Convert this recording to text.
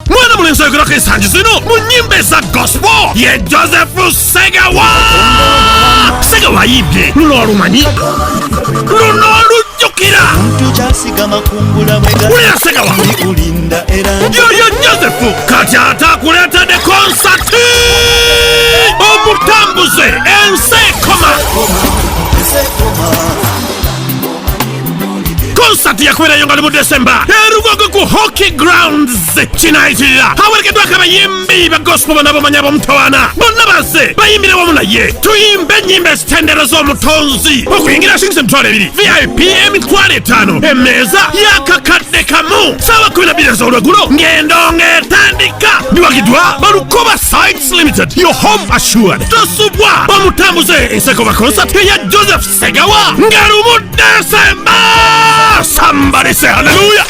mwana mulenzi ayogerako ensangi zino mu nnyimba eza gospel ye Joseph Segawa. Segawa ayibye luno olumanyi luno olujjukira ulira Segawa yoyo Joseph kati ate akuleetedde konsati omutambuze ensi ekoma. Konsati yakubeerayo nga mu December erugogo ku hockey grounds kinaayitirira awerekeddwako abayimbi ba gospel bonna bamanya b'omutawaana bonna bazze bayimbire wamu naye tuyimbe ennyimba ezitendera z'omutonzi okuyingira singise emitwalo 2 VIP emitwalo 5 emmeeza y'akakadde kamu ssaawa 12 ez'olwegulo ng'endongo etandika biwagiddwa balukoba sites limited your home assured tosubwa omutambuze ensekova concert eya Joseph Segawa nga lumu December. Somebody say hallelujah.